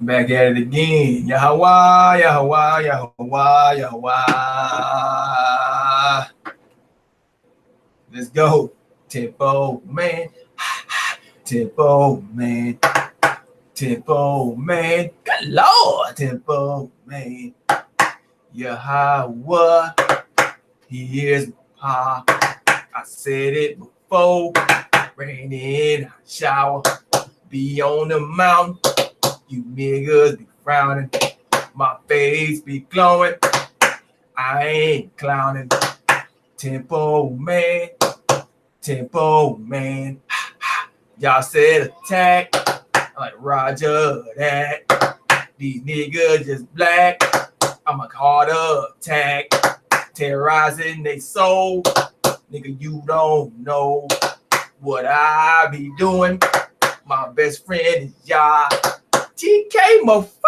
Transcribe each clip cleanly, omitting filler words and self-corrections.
Back at it again. Yahweh, Yahweh, Yahweh, Yahweh. Let's go. Tempo man. Tempo man. Tempo man. Good Lord. Tempo man. Yahweh. He is power. I said it before. Rain in, shower. Be on the mountain. You niggas be frowning, my face be glowing. I ain't clowning. Tempo man, tempo man. Y'all said attack, like Roger that. These niggas just black. I'm a harder attack, terrorizing they soul. Nigga, you don't know what I be doing. My best friend is y'all. TK Mo fire.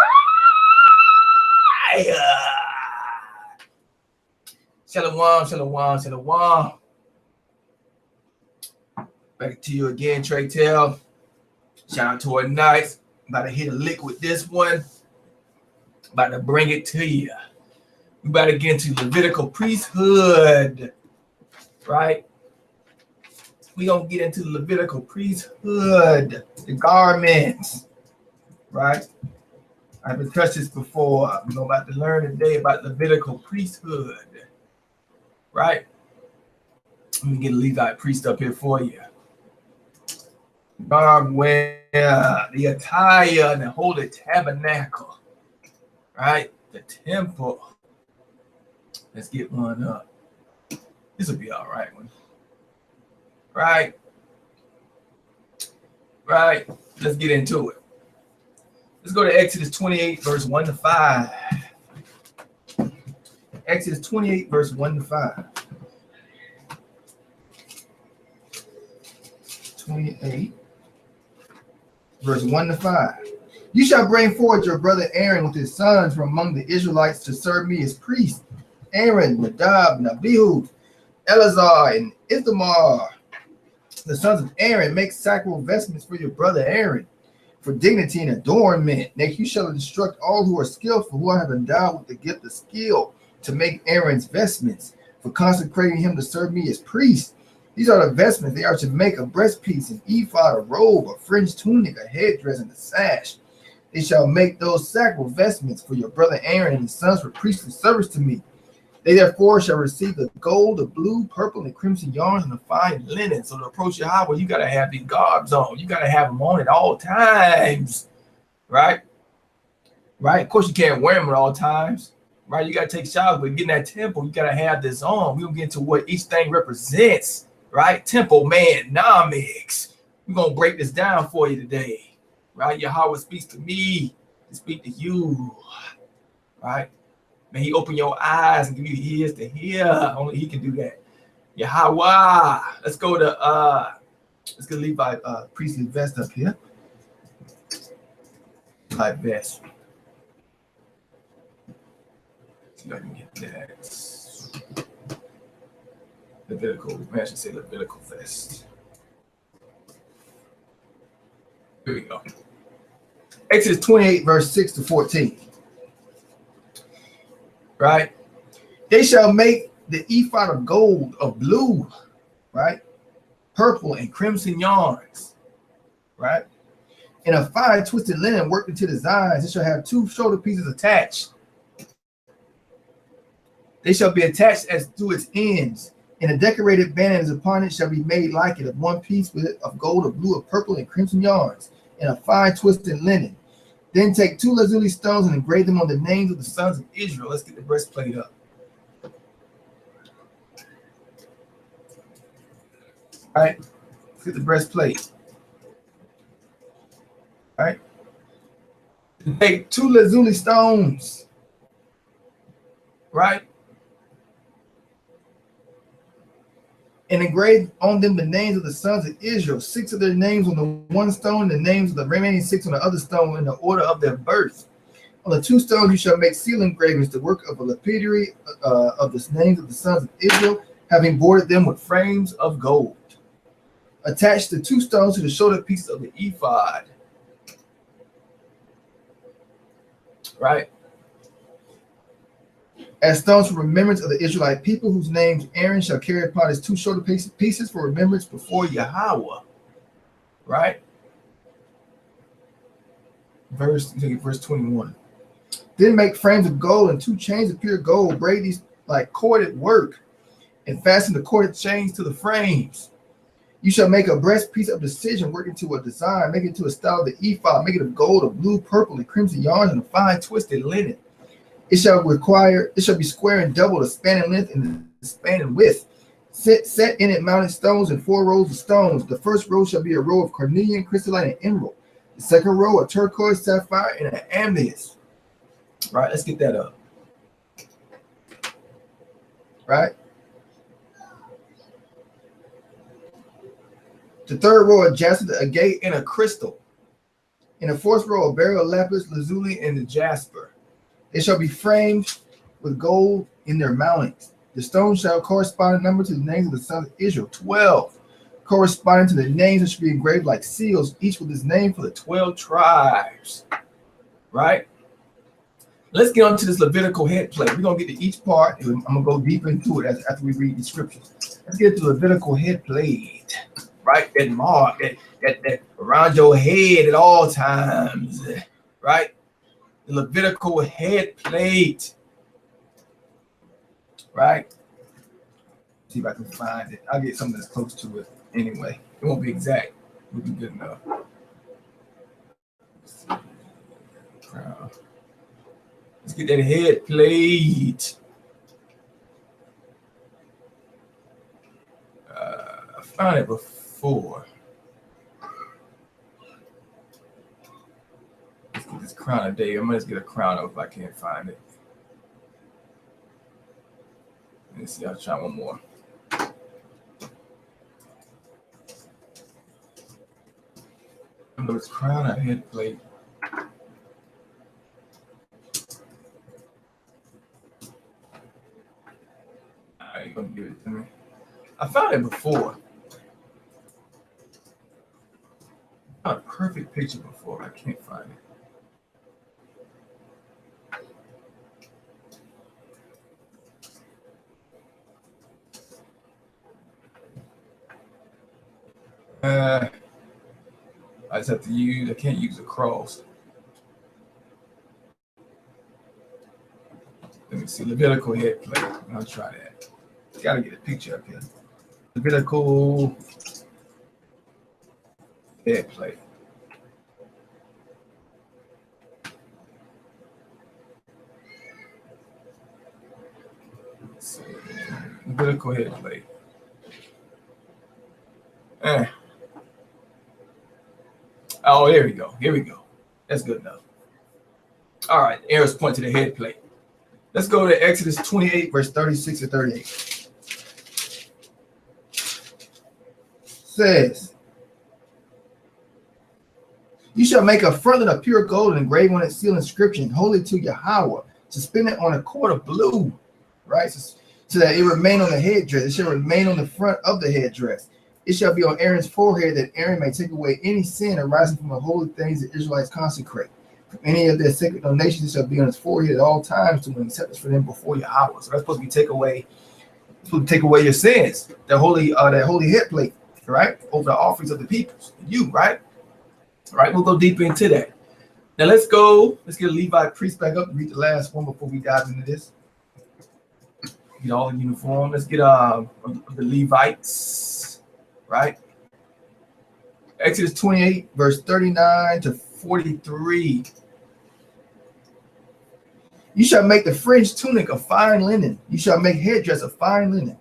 Shalom, shalom, shalom. Back to you again, Trey Tell. Shout out to our nights. About to hit a lick with this one. About to bring it to you. We about to get into Levitical priesthood. Right? We gonna get into Levitical priesthood. The garments. Right? I've been touched this before. We're about to learn today about Levitical priesthood. Right? Let me get a Levite priest up here for you. Garb wear, the attire and the holy tabernacle. Right? The temple. Let's get one up. This will be all right one. Right? Right? Let's get into it. Let's go to Exodus 28, verse 1 to 5. Exodus 28, verse 1 to 5. 28, verse 1 to 5. You shall bring forward your brother Aaron with his sons from among the Israelites to serve me as priests. Aaron, Nadab, and Abihu, Eleazar, and Ithamar, the sons of Aaron, make sacral vestments for your brother Aaron, for dignity and adornment. Next, you shall instruct all who are skillful, who I have endowed with the gift of skill, to make Aaron's vestments, for consecrating him to serve me as priest. These are the vestments. They are to make a breastpiece, an ephod, a robe, a fringed tunic, a headdress, and a sash. They shall make those sacral vestments for your brother Aaron and his sons for priestly service to me. They therefore shall receive the gold, the blue, purple, and crimson yarns, and the fine linen. So to approach Yahweh, you got to have these garbs on. You got to have them on at all times. Right? Right? Of course, you can't wear them at all times. Right? You got to take showers, but getting that temple, you got to have this on. We'll get into what each thing represents. Right? Temple, man, Nomics. We're going to break this down for you today. Right? Yahweh speaks to me to speak to you. Right? May he open your eyes and give you ears to hear. Only he can do that. Yahweh. Let's go to Levi priestly vest up here. Like vest. See if I can get that. Levitical. I should say Levitical vest. Here we go. Exodus 28, verse 6 to 14. Right? They shall make the ephod of gold, of blue, right? Purple and crimson yarns, right? And a fine twisted linen worked into designs. It shall have two shoulder pieces attached. They shall be attached as to its ends, and a decorated band upon it shall be made like it, of one piece with it of gold, of blue, of purple, and crimson yarns, and a fine twisted linen. Then take two lazuli stones and engrave them on the names of the sons of Israel. Let's get the breastplate up. All right, let's get the breastplate. All right. Take two lazuli stones. Right. And engrave on them the names of the sons of Israel, 6 of their names on the one stone, the names of the remaining 6 on the other stone in the order of their birth. On the 2 stones you shall make seal engravings, the work of a lapidary of the names of the sons of Israel, having bordered them with frames of gold. Attach the 2 stones to the shoulder pieces of the ephod. right? As stones for remembrance of the Israelite people, whose names Aaron shall carry upon his 2 shoulder pieces for remembrance before Yahweh, right? Verse 21. Then make frames of gold and 2 chains of pure gold. Braid these like corded work, and fasten the corded chains to the frames. You shall make a breastpiece of decision, work into a design, make it into a style of the ephod, make it of gold, of blue, purple, and crimson yarns, and a fine twisted linen. It shall be square and double, the span in length and the span in width. Set in it mounted stones and 4 rows of stones. The first row shall be a row of carnelian, crystalline, and emerald. The second row, a turquoise, sapphire, and an amethyst. Right, let's get that up. Right. The third row, a jasper, a agate, and a crystal. In the fourth row, a beryl, lapis, lazuli, and the jasper. They shall be framed with gold in their mountings. The stones shall correspond in number to the names of the sons of Israel, 12, corresponding to the names that should be engraved like seals, each with his name for the 12 tribes. Right? Let's get on to this Levitical head plate. We're going to get to each part, and I'm going to go deeper into it after we read the scriptures. Let's get to the Levitical head plate. Right? That mark, that around your head at all times. Right? The Levitical head plate. Right? See if I can find it. I'll get something that's close to it anyway. It won't be exact. It'll be good enough. Let's get that head plate. I found it before. Let's get this crown of David. I'm going to get a crown up if I can't find it. Let's see. I'll try one more. This crown of head plate. You're gonna give it to me. I found it before. I found a perfect picture before. I can't find it. I just have to use. I can't use a cross. Let me see. Levitical head plate. I'll try that. Gotta get a picture up here. Levitical head plate. Let's see. Levitical head plate. Oh, there we go. Here we go. That's good enough. All right. Arrows point to the head plate. Let's go to Exodus 28, verse 36 to 38. Says, you shall make a frontlet of pure gold and engrave on it seal inscription, holy to Yahweh, suspend it on a cord of blue, right? So that it remain on the headdress. It shall remain on the front of the headdress. It shall be on Aaron's forehead, that Aaron may take away any sin arising from the holy things the Israelites consecrate. From any of their sacred donations, it shall be on his forehead at all times to an acceptance for them before Yahweh. So that's supposed to be take away your sins. That holy head plate, right? Over the offerings of the peoples. You, right? All right, we'll go deeper into that. Now let's get a Levite priest back up and read the last one before we dive into this. Get all in uniform. Let's get the Levites, right? Exodus 28, verse 39 to 43. You shall make the fringed tunic of fine linen. You shall make headdress of fine linen.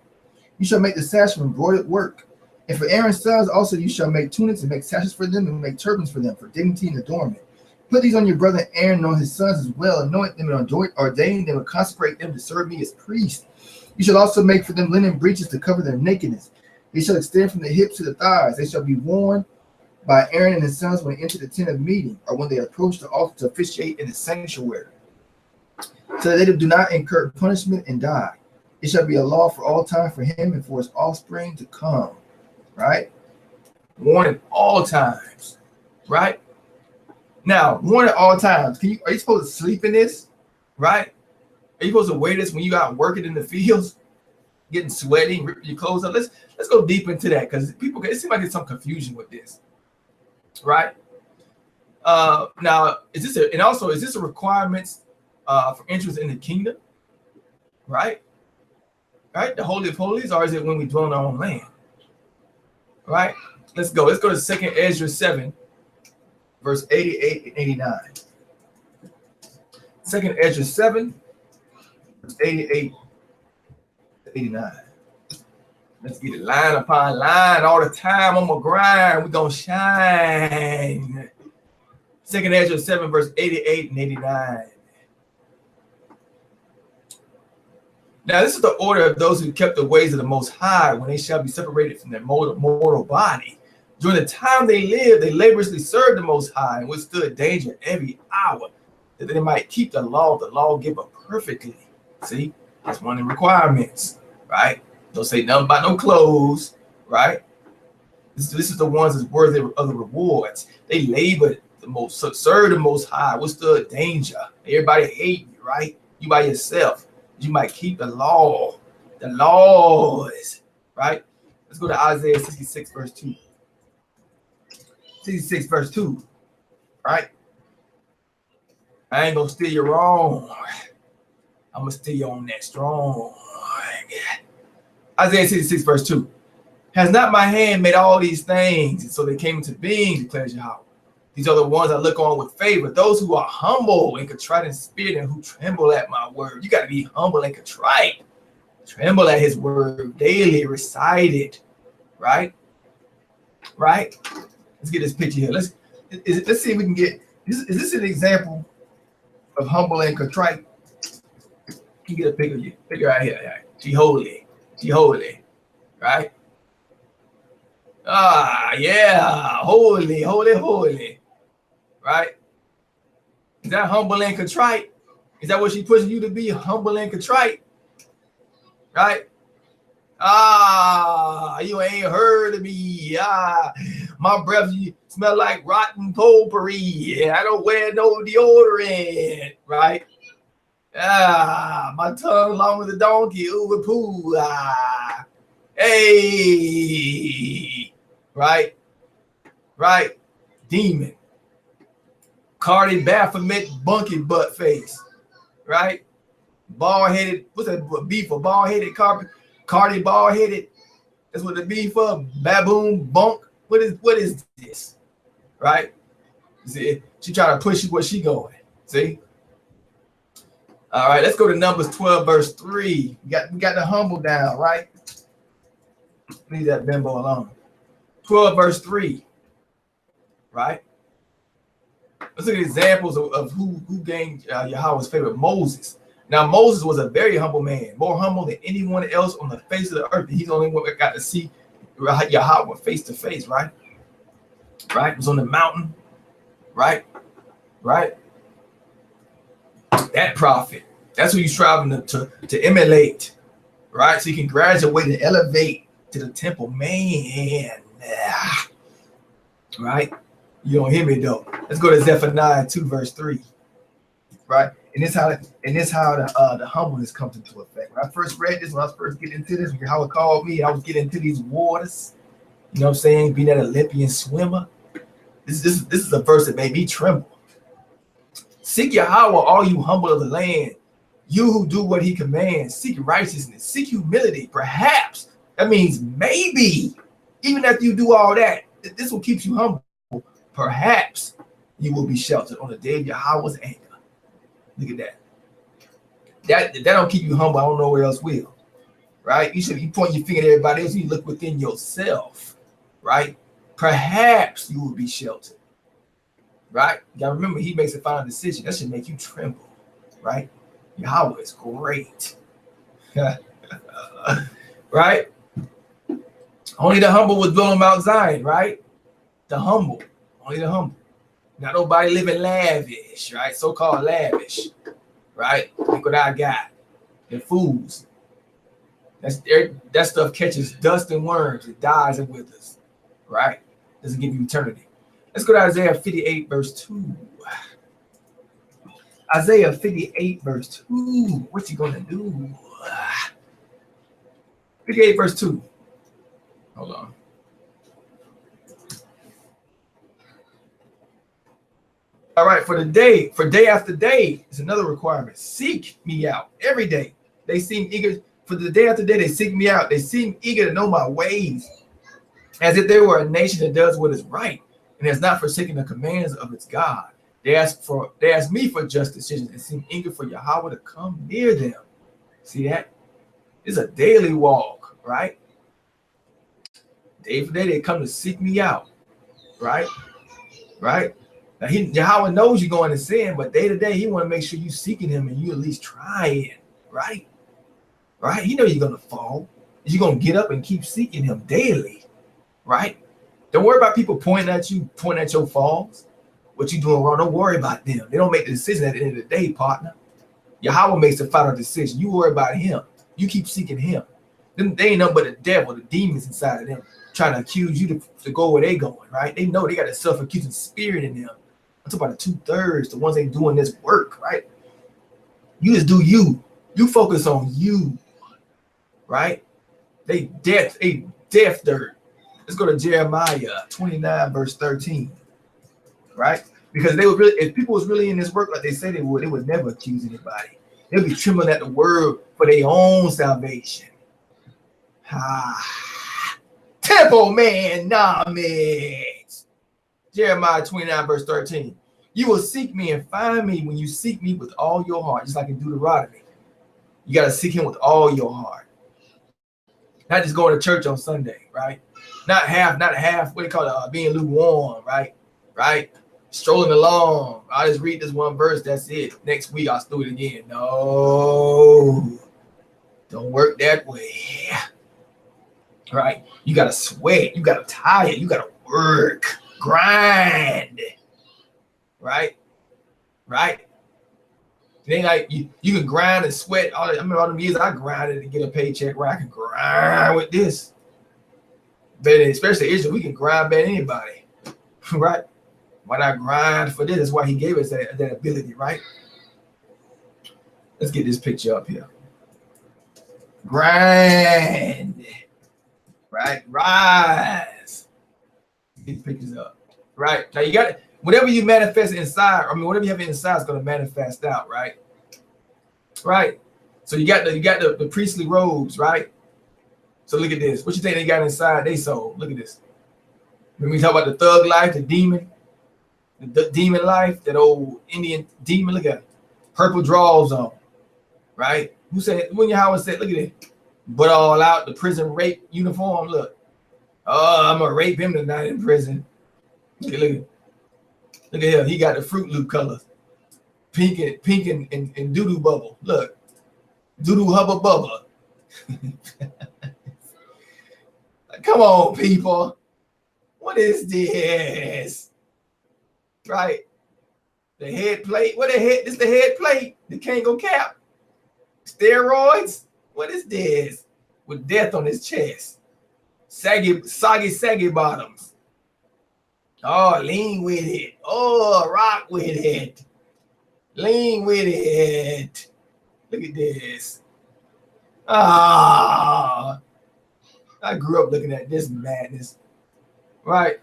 You shall make the sash from embroidered work. And for Aaron's sons also you shall make tunics and make sashes for them and make turbans for them for dignity and adornment. Put these on your brother Aaron and on his sons as well. Anoint them and ordain them and consecrate them to serve me as priests. You shall also make for them linen breeches to cover their nakedness. They shall extend from the hips to the thighs. They shall be worn by Aaron and his sons when they enter the tent of meeting, or when they approach the altar to officiate in the sanctuary, so that they do not incur punishment and die. It shall be a law for all time for him and for his offspring to come. Right? Warning all times. Right? Now, warn at all times. Are you supposed to sleep in this? Right? Are you supposed to wear this when you out working in the fields, getting sweaty, ripping your clothes up? Let's go deep into that, because it seems like there's some confusion with this, right? Now, is this a requirement for entrance in the kingdom, right? Right, the Holy of Holies, or is it when we dwell on our own land? Right? Let's go to 2nd Ezra 7, verse 88 and 89. 2nd Ezra 7, verse 88 to 89. Let's get it line upon line all the time on my grind. We're going to shine. 2nd Ezra 7, verse 88 and 89. Now, this is the order of those who kept the ways of the Most High when they shall be separated from their mortal body. During the time they lived, they laboriously served the Most High and withstood danger every hour, that they might keep the law of the lawgiver perfectly. See, that's one of the requirements, right? Don't say nothing about no clothes, right? This is the ones that's worthy of the rewards. They labored served the Most High, withstood danger. Everybody hate you, right? You by yourself. You might keep the laws, right? Let's go to Isaiah 66, verse 2. 66, verse 2, right? I ain't gonna steer you wrong. I'm gonna steer you on that strong. Isaiah 66, verse 2. Has not my hand made all these things, and so they came into being, declares Yahweh. These are the ones I look on with favor, those who are humble and contrite in spirit and who tremble at my word. You got to be humble and contrite. Tremble at his word, daily recite it, right? Right? Let's get this picture here. Let's see if we can get, is this an example of humble and contrite? You get a picture right here. Right? She holy, right? Yeah, holy. Right? Is that humble and contrite? Is that what she's pushing you to be, humble and contrite? Right? You ain't heard of me. My breath smell like rotten potpourri. I don't wear no deodorant. Right? My tongue long as a donkey. Ooh, poo. Hey. Right? Demon. Cardi Baphomet bunky butt face, right? Bald-headed, what's that beef for? Bald-headed Cardi bald-headed. That's what the beef for. Baboon bunk. What is this? Right? See, she trying to push you where she going. See? All right, let's go to Numbers 12, verse 3. We got the humble down, right? Leave that bimbo alone. 12, verse 3. Right? Let's look at examples of who gained Yahweh's favor. Moses. Now, Moses was a very humble man, more humble than anyone else on the face of the earth. He's the only one that got to see Yahweh face to face, right? Right? Was on the mountain, right? That prophet. That's who you're striving to emulate, right? So you can graduate and elevate to the temple, man. Right? You don't hear me though. Let's go to Zephaniah 2, verse 3. Right? And this how the humbleness comes into effect. When I first read this, when I was first getting into this, when Yahweh called me, I was getting into these waters. You know what I'm saying? Being an Olympian swimmer. This is a verse that made me tremble. Seek Yahweh, all you humble of the land. You who do what he commands. Seek righteousness. Seek humility. Perhaps. That means maybe. Even after you do all that, this will keep you humble. Perhaps you will be sheltered on the day of Yahweh's anger. Look at that. That don't keep you humble. I don't know where else will. Right? You should be pointing your finger at everybody else. You look within yourself. Right? Perhaps you will be sheltered. Right? You gotta remember, he makes a final decision. That should make you tremble. Right? Yahweh is great. Right? Only the humble will dwell on Mount Zion. Right? The humble. Only the humble. Not nobody living lavish, right? So-called lavish, right? Look what I got. They're fools. That stuff catches dust and worms. It dies and withers, right? Doesn't give you eternity. Let's go to Isaiah 58, verse 2. Isaiah 58 verse 2. What you gonna do? 58 verse 2. Hold on. All right, for day after day is another requirement. Seek me out every day. They seem eager for the day after day. They seek me out. They seem eager to know my ways, as if they were a nation that does what is right and has not forsaken the commands of its God. They ask me for just decisions and seem eager for Yahweh to come near them. See that? It's a daily walk, right? Day for day, they come to seek me out, right? Right? Now, Yahweh knows you're going to sin, but day to day, he want to make sure you seeking him and you at least trying, right? Right? He know you're going to fall. You're going to get up and keep seeking him daily, right? Don't worry about people pointing at you, pointing at your falls. What you doing wrong, don't worry about them. They don't make the decision at the end of the day, partner. Yahweh makes the final decision. You worry about him. You keep seeking him. Them, they ain't nothing but the devil, the demons inside of them, trying to accuse you to go where they going, right? They know they got a self-accusing spirit in them. I'm talking about the 2/3, the ones ain't doing this work, right? You just do you. You focus on you, right? They deaf dirt. Let's go to Jeremiah 29, verse 13, right? Because they would really, if people was really in this work like they say they would never accuse anybody. They'd be trembling at the word for their own salvation. Temple man, Nomics. Jeremiah 29, verse 13. You will seek me and find me when you seek me with all your heart, just like in Deuteronomy. You got to seek him with all your heart. Not just going to church on Sunday, right? Not half, what do you call it? Being lukewarm, right? Right? Strolling along. I'll just read this one verse, that's it. Next week, I'll do it again. No. Don't work that way. Right? You got to sweat. You got to tire. You got to work. Grind. Right? Right? It ain't like you can grind and sweat. I remember all the years I grinded to get a paycheck where I can grind with this. But especially Israel, we can grind better than anybody. Right? Why not grind for this? That's why he gave us that ability, right? Let's get this picture up here. Grind. Right? Rise. Get the pictures up. Right? Now you got it. Whatever you manifest inside, whatever you have inside is going to manifest out, right? Right. So you got the priestly robes, right? So look at this. What you think they got inside they soul? Look at this. When we talk about the thug life, the demon life, that old Indian demon, look at it. Purple drawers on, right? Who said, when Yahweh said, look at it, but all out, the prison rape uniform, look. Oh, I'm going to rape him tonight in prison. Look at him. Look at him. He got the Fruit Loop colors. Pink and doo-doo bubble. Look. Doo-doo hubba bubba. Come on, people. What is this? Right? The head plate. What the head? This the head plate. The Kango cap. Steroids. What is this? With death on his chest. Saggy bottoms. Oh, lean with it. Oh, rock with it. Lean with it. Look at this. Ah, I grew up looking at this madness. Right.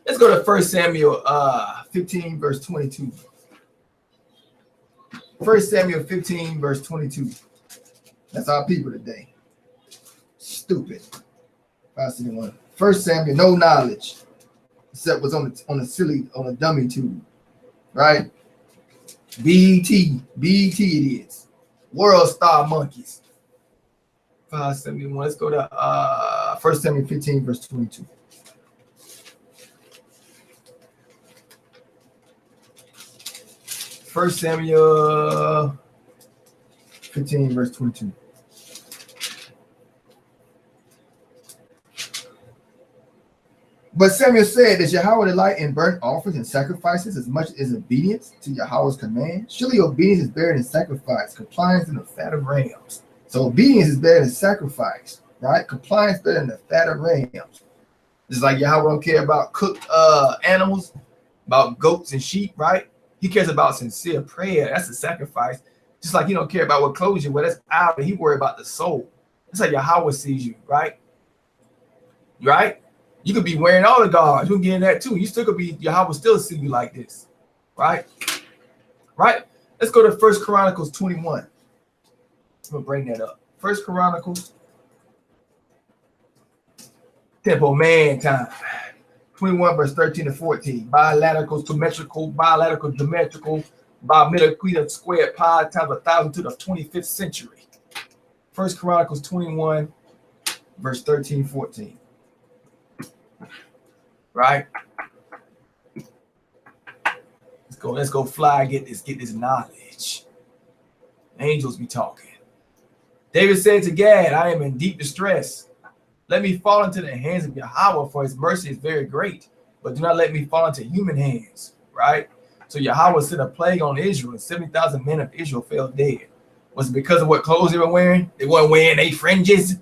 Let's go to 1 Samuel 15, verse 22. 1 Samuel 15, verse 22. That's our people today. Stupid. 1 Samuel, no knowledge. Except was on a dummy tube, right? BT it is. World Star Monkeys. 571. Let's go to 1 Samuel 15, verse 22. First Samuel 15, verse 22. But Samuel said, does Yahweh delight in burnt offerings and sacrifices as much as obedience to Yahweh's command? Surely obedience is better than sacrifice, compliance than the fat of rams. So obedience is better than sacrifice, right? Compliance better than the fat of rams. It's like Yahweh don't care about cooked animals, about goats and sheep, right? He cares about sincere prayer. That's a sacrifice. Just like he don't care about what clothes you wear. That's out. He worry about the soul. That's how Yahweh sees you, right? Right? You could be wearing all the garb. You can get in that too. You still could be, Yahweh still see you like this. Right? Right? Let's go to 1 Chronicles 21. I'm gonna bring that up. 1 Chronicles. Temple man time. 21 verse 13 to 14. Bilateral, symmetrical, bilateral, geometrical, bimetrical, squared pi times 1,000 to the 25th century. 1 Chronicles 21 verse 13, 14. Right? Let's go fly, get this knowledge. Angels be talking. David said to Gad, I am in deep distress. Let me fall into the hands of Yahweh, for his mercy is very great, but do not let me fall into human hands. Right? So Yahweh sent a plague on Israel, and 70,000 men of Israel fell dead. Was it because of what clothes they were wearing? They weren't wearing their fringes.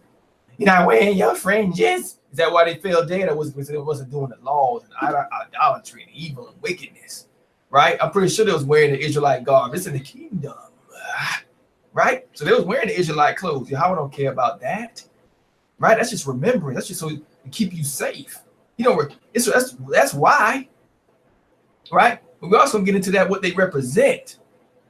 You're not wearing your fringes. Is that why they fell dead? Or was it because it wasn't doing the laws and idolatry and evil and wickedness? Right? I'm pretty sure they was wearing the Israelite garb. It's in the kingdom. Right? So they was wearing the Israelite clothes. Yahweh don't care about that. Right? That's just remembering. That's just so to keep you safe. You know, that's why. Right? But we also get into that what they represent.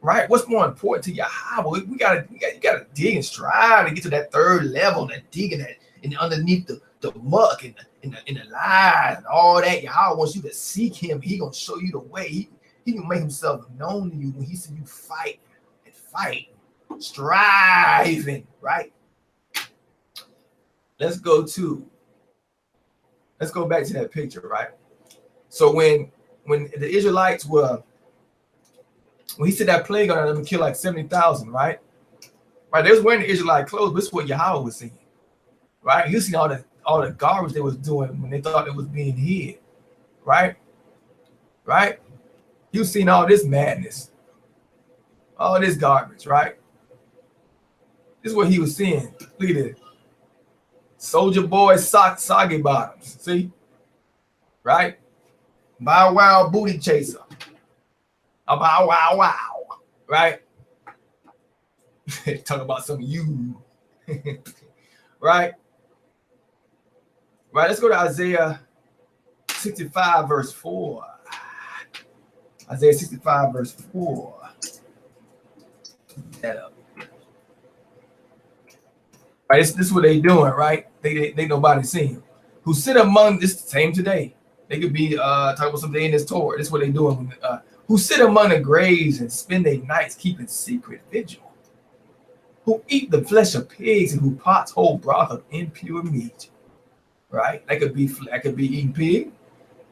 Right? What's more important to Yahweh? You gotta dig and strive to get to that third level, that digging that and underneath the muck and the lies and all that. Yahweh wants you to seek him. He gonna show you the way. He can make himself known to you when he see you fight, striving, right? Let's go back to that picture, right? So when the Israelites when he said that plague on them and killed like 70,000, right? Right, they was wearing the Israelite clothes, but this is what Yahweh was seeing, right? You see all the garbage they was doing when they thought it was being hid, right? Right? You seen all this madness, all this garbage, right? This is what he was seeing. Look at this. Soldier boy soggy bottoms. See? Right? Bow wow booty chaser. A bow wow. Right? Talk about some you. Right? Right. Let's go to Isaiah 65 verse 4. Isaiah 65 verse 4. That up. Right, this is what they doing, right? They nobody seen. Who sit among this same today. They could be talking about something in this Torah. This is what they doing. Who sit among the graves and spend their nights keeping secret vigil. Who eat the flesh of pigs and who pots hold broth of impure meat. Right? That could be eating pig,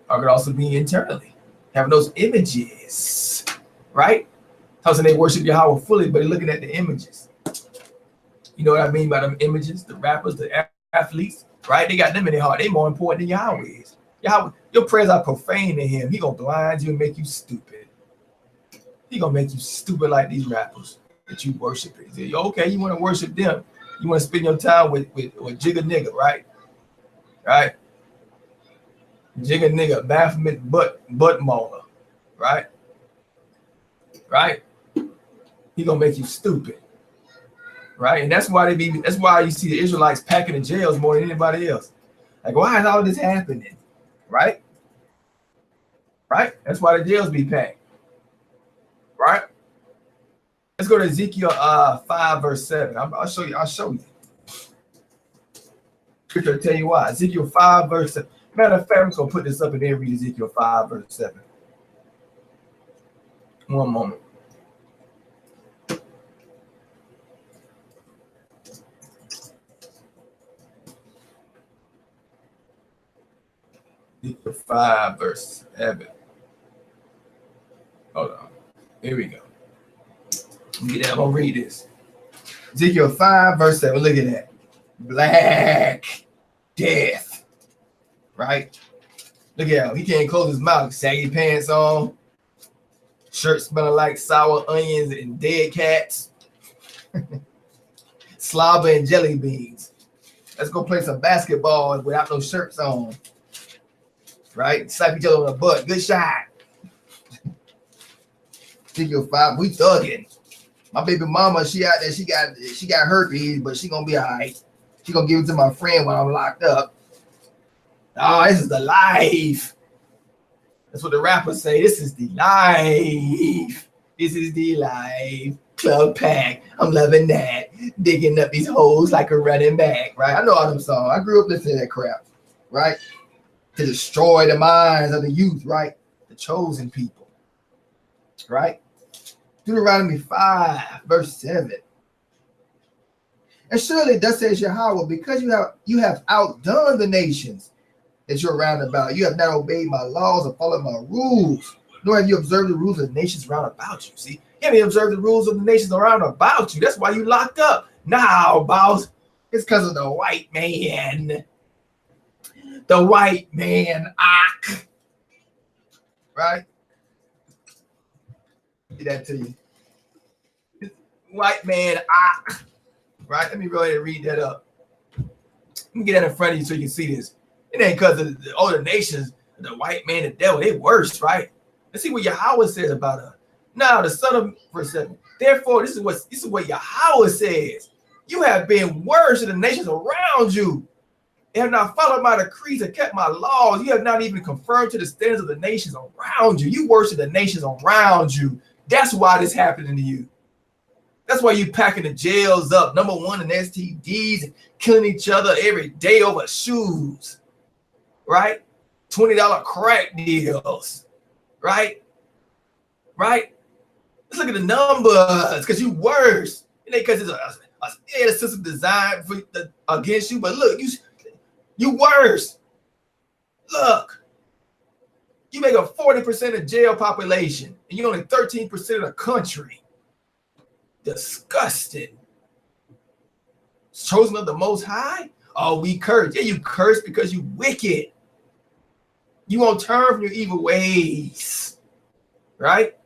or it could also be internally having those images. Right? Tells them they worship Yahweh fully, but they're looking at the images. You know what I mean by them images? The rappers, the athletes, right? They got them in their heart. They more important than Yahweh is. Yahweh, your prayers are profane to him. He gonna blind you and make you stupid. He gonna make you stupid like these rappers that you worship. Okay, you want to worship them. You want to spend your time with Jigga Nigga, right? Right? Jigga Nigga, Baphomet butt mauler, right? Right? He gonna make you stupid. Right, and that's why you see the Israelites packing the jails more than anybody else. Like, why is all this happening? Right? Right? That's why the jails be packed. Right? Let's go to Ezekiel 5 verse 7. I'll show you. Scripture will tell you why. Ezekiel 5 verse 7. Matter of fact, I'm gonna put this up and then read Ezekiel 5 verse 7. One moment. Ezekiel 5 verse 7. Hold on. Here we go. I'm gonna read this. Ezekiel 5 verse 7. Look at that. Black death. Right? Look at him. He can't close his mouth. Saggy pants on. Shirt smelling like sour onions and dead cats. Slobber and jelly beans. Let's go play some basketball without no shirts on. Right? Slap each other on the butt. Good shot. Ezekiel 5, we thugging. My baby mama, she out there, she got herpes, but she gonna be all right. She gonna give it to my friend while I'm locked up. Oh, this is the life. That's what the rappers say. This is the life. This is the life. Club pack. I'm loving that. Digging up these holes like a running back, right? I know all them songs. I grew up listening to that crap, right? To destroy the minds of the youth, right? The chosen people, right? Deuteronomy 5, verse 7. And surely thus says Yahweh, because you have outdone the nations that you're round about. You have not obeyed my laws or followed my rules, nor have you observed the rules of the nations round about you. See, you haven't observed the rules of the nations around about you. That's why you locked up. Now, boss, it's because of the white man. The white man, right? Get that to you. White man, right? Let me go ahead and read that up. Let me get that in front of you so you can see this. It ain't because of the other nations, the white man, the devil, they worse, right? Let's see what Yahweh says about us. Now, the son of verse 7. Therefore, this is what Yahweh says. You have been worse than the nations around you. You have not followed my decrees and kept my laws. You have not even conformed to the standards of the nations around you. You worse than the nations around you. That's why this happening to you. That's why you packing the jails up. Number one in STDs, and killing each other every day over shoes. Right? $20 crack deals. Right? Right? Let's look at the numbers, because you worse. It ain't because it's a system designed for against you, but look, you worse. Look, you make a 40% of jail population, and you're only 13% of the country. Disgusting. Chosen of the Most High? Oh, we curse. Yeah, you curse because you wicked. You won't turn from your evil ways, right?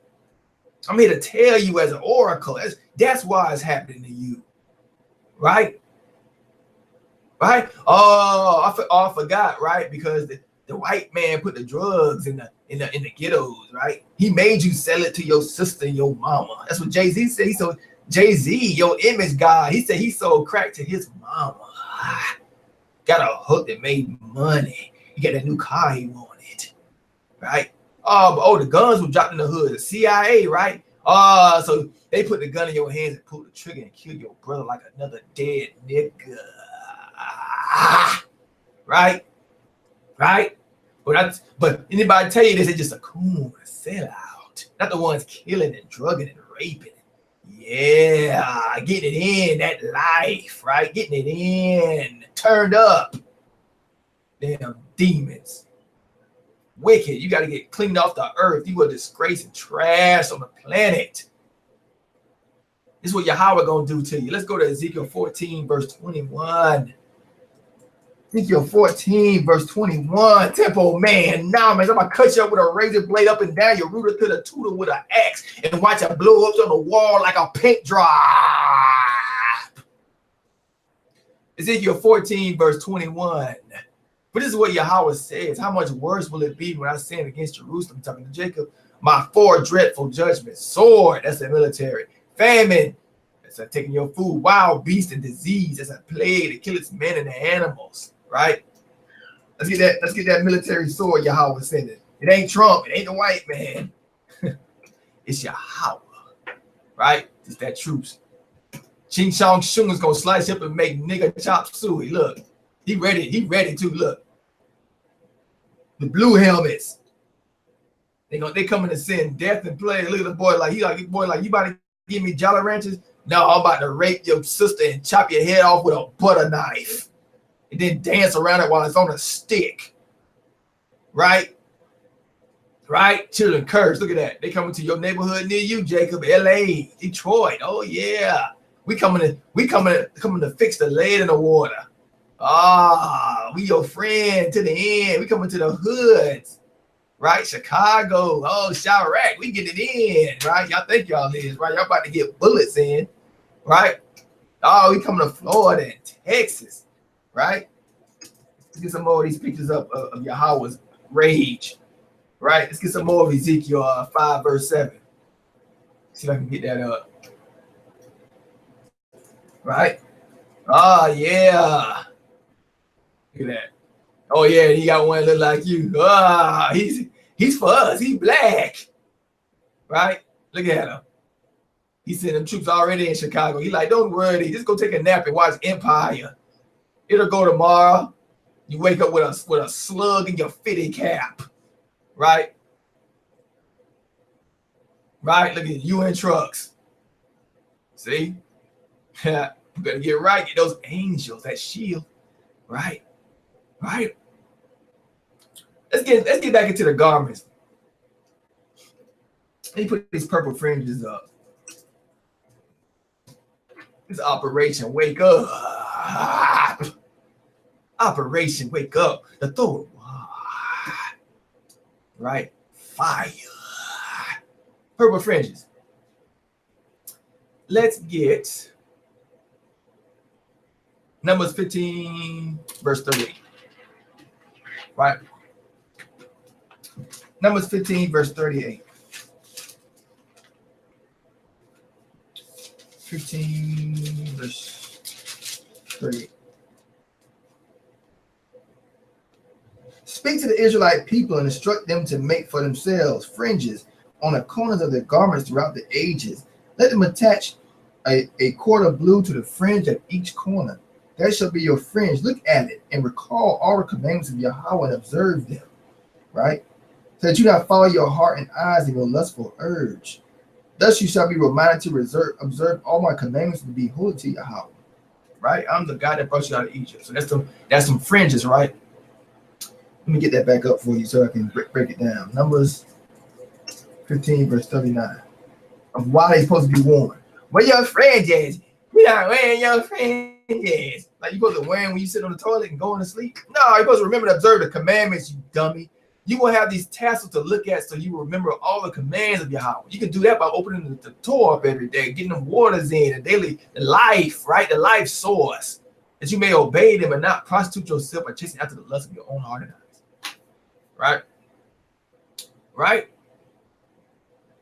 I'm here to tell you as an oracle. That's why it's happening to you, right? Right? Oh, I forgot, right? Because the white man put the drugs in the ghettos, right? He made you sell it to your sister and your mama. That's what Jay-Z said. He sold Jay-Z, your image God. He said he sold crack to his mama. Got a hook that made money. He got a new car he wanted, right? Oh, the guns were dropped in the hood. The CIA, right? So they put the gun in your hands and pull the trigger and kill your brother like another dead nigga. Right? Right? But anybody tell you this is just a coon, a sellout. Not the ones killing and drugging and raping. Yeah, getting it in, that life, right? Getting it in, turned up. Damn demons. Wicked. You got to get cleaned off the earth. You are disgrace and trash on the planet. This is what Yahweh gonna do to you. Let's go to Ezekiel 14, verse 21. Ezekiel 14, verse 21. Temple man, Nomics, I'm gonna cut you up with a razor blade up and down your rooter to the tutor with an axe and watch it blow up on the wall like a paint drop. Ezekiel 14, verse 21. But this is what Yahweh says. How much worse will it be when I sin against Jerusalem? I'm talking to Jacob. My 4 dreadful judgments. Sword, that's the military. Famine, that's taking your food. Wild beast and disease, that's a plague to kill its men and the animals. Right? Let's get that military sword Yahweh sent it. It ain't Trump. It ain't the white man. It's Yahweh. Right? It's that truth. Ching Chong Shung is gonna slice up and make nigga chop suey. Look. He ready to look. The blue helmets. They coming to send death and plague. Look at the boy like you about to give me Jolly Ranchers? No, I'm about to rape your sister and chop your head off with a butter knife. And then dance around it while it's on a stick. Right? Right? Children curse. Look at that. They coming to your neighborhood near you, Jacob. LA, Detroit. Oh yeah. We coming to fix the lead in the water. We your friend to the end. We coming to the hoods, right? Chicago, Chirac, we get it in, right? Y'all think y'all is, right? Y'all about to get bullets in, right? We coming to Florida and Texas, right? Let's get some more of these pictures up of Yahweh's rage, right? Let's get some more of Ezekiel 5 verse 7. See if I can get that up. Right? Oh, yeah. Look at that. Oh, yeah, he got one look like you. Ah, he's for us. He's black. Right? Look at him. He sent them troops already in Chicago. He like, don't worry. Just go take a nap and watch Empire. It'll go tomorrow. You wake up with a slug in your fitty cap. Right? Right? Look at you in trucks. See? You better get right. Get those angels, that shield. Right? Right? Let's get back into the garments. Let me put these purple fringes up. This Operation Wake Up. Operation Wake Up. The Torah. Right? Fire. Purple fringes. Let's get Numbers 15, verse 38. Right? Numbers 15, verse 38. 15, verse 38. Speak to the Israelite people and instruct them to make for themselves fringes on the corners of their garments throughout the ages. Let them attach a cord of blue to the fringe at each corner. That shall be your fringe. Look at it and recall all the commandments of Yahweh and observe them. Right? So that you not follow your heart and eyes and your lustful urge. Thus you shall be reminded to observe all my commandments to be holy to Yahweh. Right? I'm the God that brought you out of Egypt. So that's some fringes, right? Let me get that back up for you so I can break it down. Numbers 15, verse 39. Of why they supposed to be worn. Where your fringes? You're not wearing your fringes. Like you supposed to wear them when you sit on the toilet and going to sleep? No, you're supposed to remember to observe the commandments, you dummy. You will have these tassels to look at so you remember all the commands of Yahweh. You can do that by opening the Torah up every day, getting them waters in, the life, right? The life source. That you may obey them and not prostitute yourself by chasing after the lust of your own heart and eyes. Right? Right?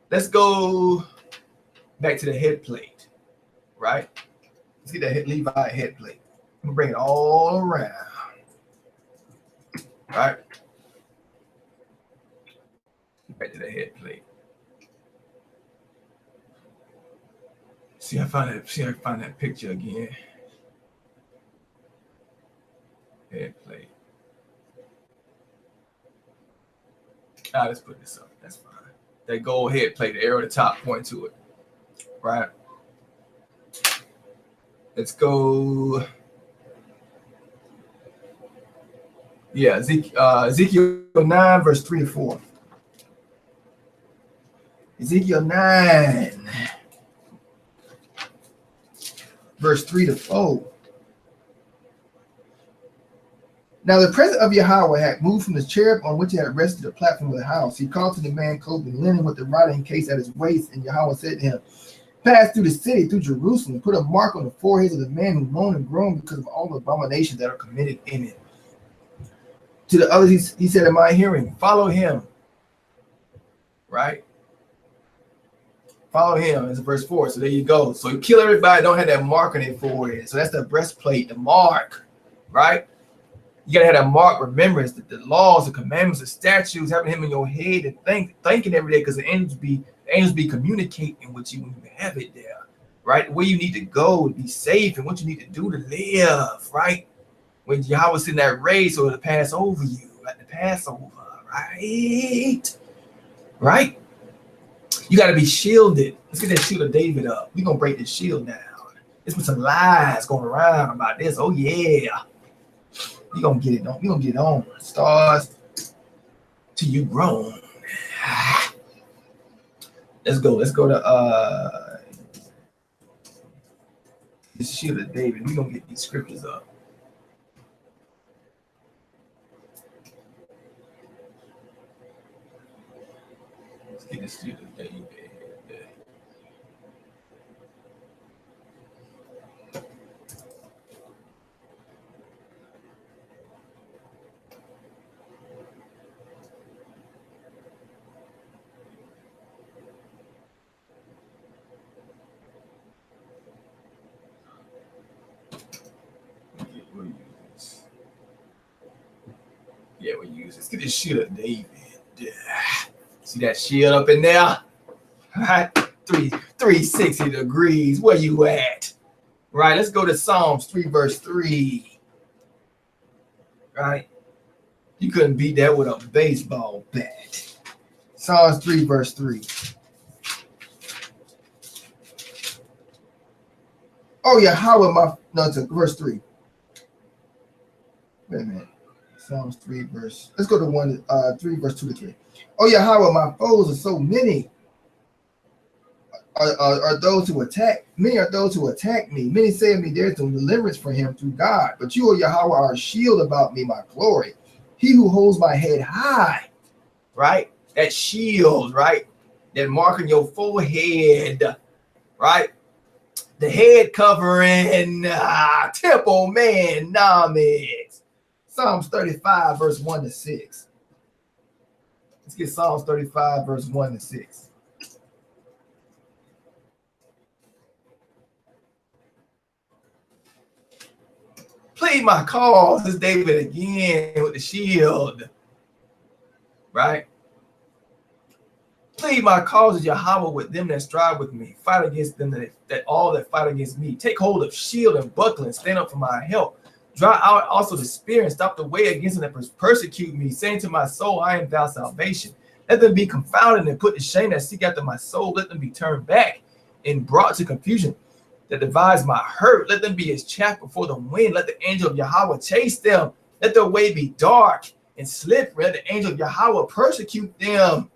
Let's go back to the head plate. Right? Let's get that Levi head plate. I'm gonna bring it all around. Right? Back to the head plate. See if I can find that picture again. Head plate. Let's put this up. That's fine. That gold head plate, the arrow at the top, point to it. Right. Let's go. Yeah, Ezekiel 9, verse 3 to 4. Ezekiel 9, verse 3 to 4. Now the presence of Yahweh had moved from the cherub on which he had rested the platform of the house. He called to the man clothed in linen with the writing case at his waist, and Yahweh said to him, pass through the city, through Jerusalem, put a mark on the foreheads of the men who moan and groan because of all the abominations that are committed in it. To the others, he said in my hearing, follow him. Right? Follow him. That's verse 4. So there you go. So you kill everybody, don't have that mark on their forehead. So that's the breastplate, the mark. Right? You gotta have that mark, remembrance, the laws, the commandments, the statutes, having him in your head and thinking every day, because the angels be communicating with you when you have it there, right? Where you need to go to be safe and what you need to do to live, right? When Yahweh send that race or to pass over you, like the Passover, right? Right? You gotta be shielded. Let's get that shield of David up. We're gonna break this shield down. There's been some lies going around about this. Oh yeah. You're gonna get it on. You're gonna get it on. Stars till you grown. Let's go. Let's go to the shield of David. We're gonna get these scriptures up. Let's get this shield of David. use. Let's get this shield of David. See that shield up in there? Right? 360 degrees. Where you at? Right. Let's go to Psalms 3 verse 3. Right. You couldn't beat that with a baseball bat. Psalms 3 verse 3. Oh yeah, how am I? No, it's verse 3. Wait a minute. Psalms 3 verse. Let's go to 3 verse 2 to 3. Oh yeah, how my foes are so many. Are those who attack. Many are those who attack me. Many say of me, there's no deliverance for him through God. But you, O Yahweh, are a shield about me, my glory. He who holds my head high. Right? That shield, right? That mark on your forehead. Right? The head covering temple man Nomics. Psalms 35 verse 1 to 6. Let's get Psalms 35 verse 1 to 6. Plead my cause, this David again with the shield. Right? Plead my cause, Yahweh, with them that strive with me. Fight against them that all that fight against me. Take hold of shield and buckler and stand up for my help. Draw out also the spear and stop the way against them that persecute me, saying to my soul, I am thy salvation. Let them be confounded and put to shame that seek after my soul. Let them be turned back and brought to confusion that devise my hurt. Let them be as chaff before the wind. Let the angel of Yahweh chase them. Let their way be dark and slippery. Let the angel of Yahweh persecute them.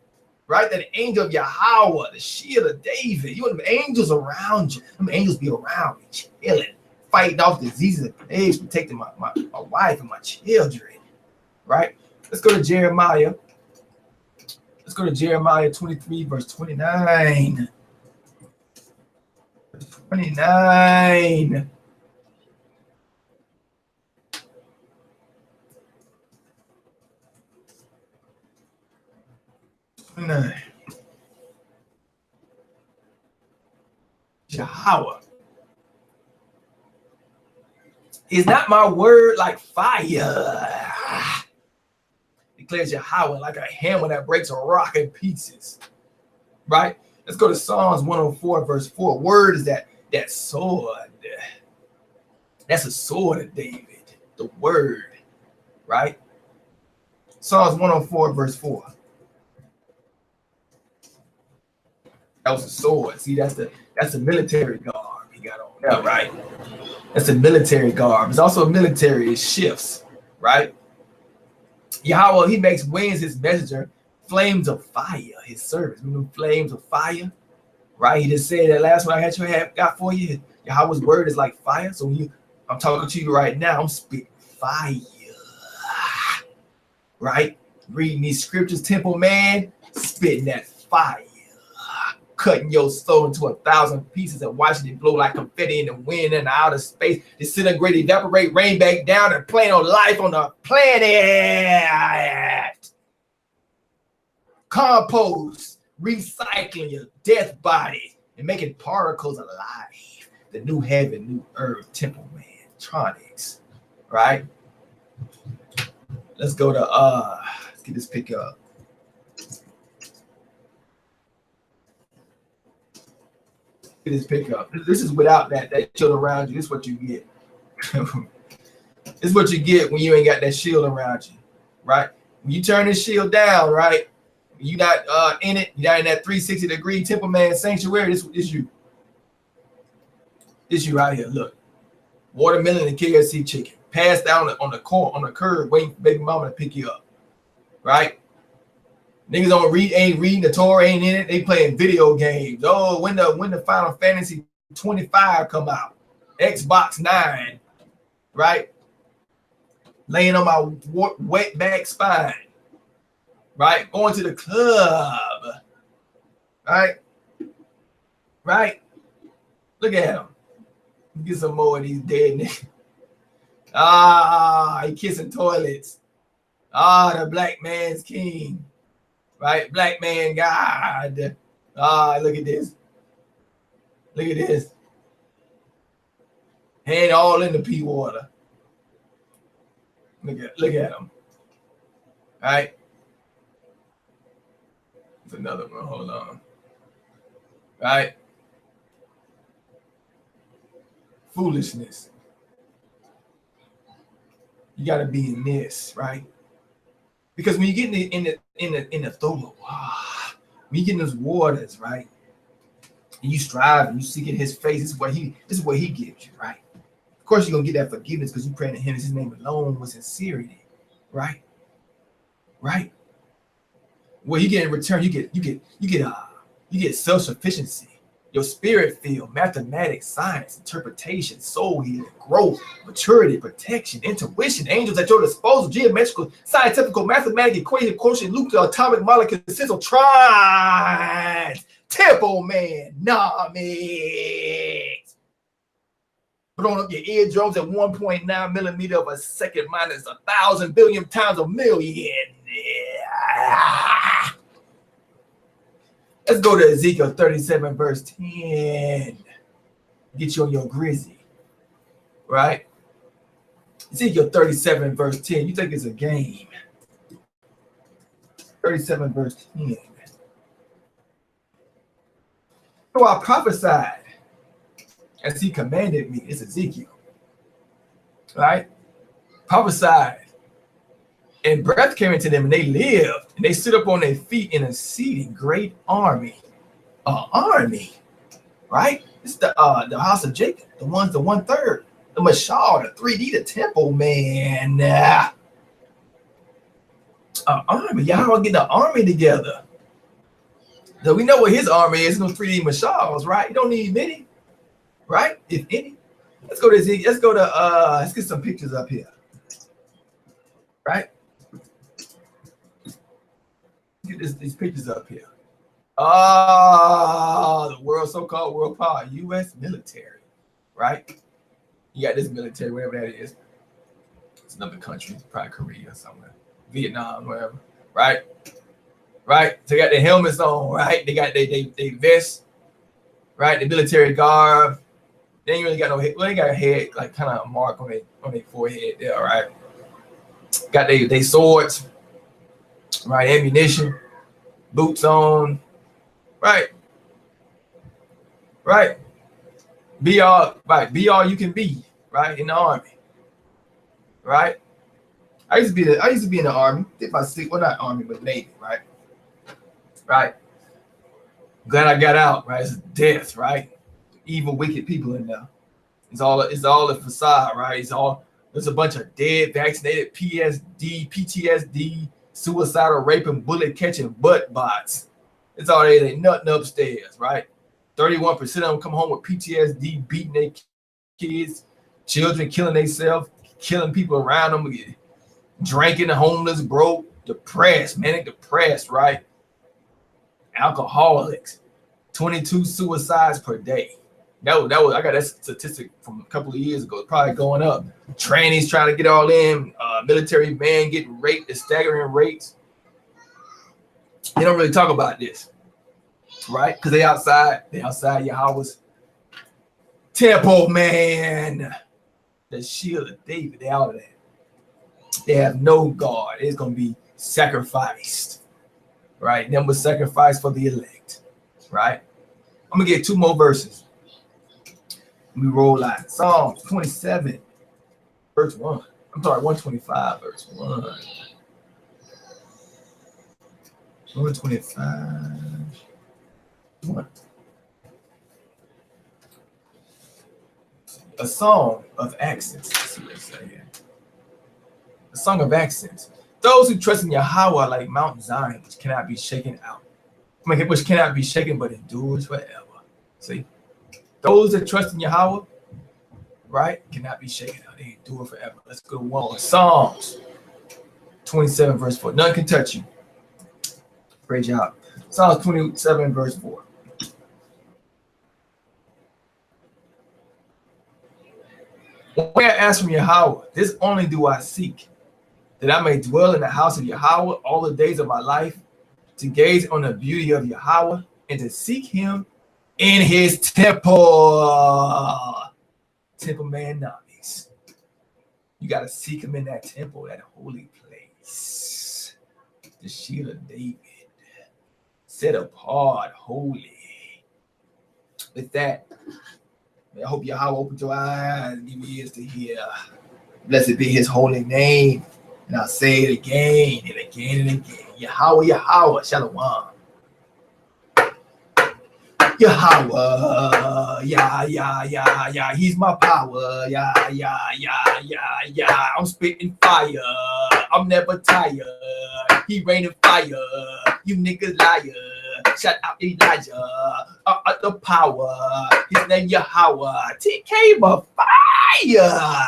Right? That the angel of Yahweh, the shield of David. You want them angels around you. Them angels be around me, chilling, fighting off diseases and plagues, protecting my wife and my children. Right? Let's go to Jeremiah. Let's go to Jeremiah 23, verse 29. 29. Yahweh. Is not my word like fire? Declares Yahweh, like a hammer that breaks a rock in pieces. Right? Let's go to Psalms 104, verse 4. Word is that sword. That's a sword of David. The word. Right? Psalms 104, verse 4. That was a sword. See, that's the military garb he got on. Yeah, right. That's a military garb. It's also a military. It shifts, right? Yahweh, he makes winds his messenger, flames of fire, his servants. Remember flames of fire, right? He just said that last one I got for you. Yahweh's word is like fire. So I'm talking to you right now. I'm spitting fire, right? Reading these scriptures, temple man, spitting that fire. Cutting your soul into 1,000 pieces and watching it blow like confetti in the wind and outer space, disintegrate, evaporate, rain back down, and playing on life on the planet. Compost, recycling your death body and making particles alive. The new heaven, new earth, temple man, Tronics, right? Let's go to let's get this pick up. This pickup. This is without that shield around you. This is what you get. This is what you get when you ain't got that shield around you, right? When you turn this shield down, right? You not in it. You not in that 360 degree temple man sanctuary. This you. This you right here. Look, watermelon and KFC chicken passed down on the curb, waiting for baby mama to pick you up, right? Niggas ain't reading the Torah, ain't in it. They playing video games. Oh, when the Final Fantasy 25 come out, Xbox 9, right? Laying on my wet back spine, right? Going to the club, right? Right? Look at him. Get some more of these dead niggas. He kissing toilets. The black man's king. Right? Black man God. Look at this. Look at this. Hand all in the pea water. Look at him. Right? There's another one. Hold on. Right? Foolishness. You got to be in this, right? Because when you get in the throat, when you get in those waters, right? And you strive and you seek in his face, this is what he gives you, right? Of course, you're gonna get that forgiveness because you pray to him in his name alone with sincerity, right? Right. Well, you get in return, you get self-sufficiency, your spirit field, mathematics, science, interpretation, soul healing, growth, maturity, protection, intuition, angels at your disposal, geometrical, scientific, mathematical equation, quotient, loop, atomic molecule, essential trines, temple man, nomics. Blowing up your eardrums at 1.9 millimeter of a second minus 1,000 billion times a million. Let's go to Ezekiel 37 verse 10. Get you on your grizzy, right? Ezekiel 37 verse 10. You think it's a game. 37 verse 10. So I prophesied as he commanded me. It's Ezekiel, right? Prophesied. And breath came into them, and they lived, and they stood up on their feet in a exceeding great army. Army, right? It's the house of Jacob, the 1/3, the Mashal, the 3D, the temple man. Army, y'all get the army together. So we know what his army is, no 3D Mashals, right? You don't need many, right? If any. Let's go to Ezekiel. Let's get some pictures up here, right? Get these pictures up here. The world, so-called world power, U.S. military, right? You got this military, whatever that is. It's another country, probably Korea somewhere, Vietnam, wherever, right? Right? So they got their helmets on, right? They got they vests, right? The military garb. They ain't really got no head. Well, they got a head, like kind of a mark on their forehead there, right? Got they swords. Right, ammunition, boots on, right, be all you can be, right, in the army, right. I used to be in the army. Did my not army, but Navy, right. Glad I got out, right. It's death, right. Evil, wicked people in there. It's all a facade, right. There's a bunch of dead, vaccinated, PTSD. Suicidal, raping, bullet catching, butt bots. It's all they nutting upstairs, right? 31% of them come home with PTSD, beating their kids, children killing themselves, killing people around them, drinking, homeless, broke, depressed, manic depressed, right? Alcoholics, 22 suicides per day. That was I got that statistic from a couple of years ago. It's probably going up. Trainees trying to get all in. Military man getting raped at staggering rates. They don't really talk about this, right? Because they outside Yahweh's temple, man. The shield of David, they out of that. They have no God. It's gonna be sacrificed, right? Them was sacrificed for the elect, right? I'm gonna get two more verses. We roll out Psalms 27, verse 1. I'm sorry, 125, verse 1. 125, 1. A song of accents. Let's see what it says here. A song of accents. Those who trust in Yahweh are like Mount Zion, which cannot be shaken out. Which cannot be shaken, but endures forever. See? Those that trust in Yahweh, right, cannot be shaken out. They endure forever. Let's go to one. Psalms 27, verse 4. None can touch you. Great job. Psalms 27, verse 4. When I ask from Yahweh, this only do I seek, that I may dwell in the house of Yahweh all the days of my life, to gaze on the beauty of Yahweh and to seek him in his temple. Temple man Nomics. You got to seek him in that temple, that holy place. the shield of David, set apart, holy. With that, I hope Yahweh opened your eyes, give me ears to hear. Blessed be his holy name. And I'll say it again and again and again. Yahweh, Yahweh, Shalom. Yahweh, yeah, he's my power. Yeah. I'm spitting fire. I'm never tired. He raining fire. You niggas liar. Shout out Elijah. The power. His name Yahweh. TK my fire.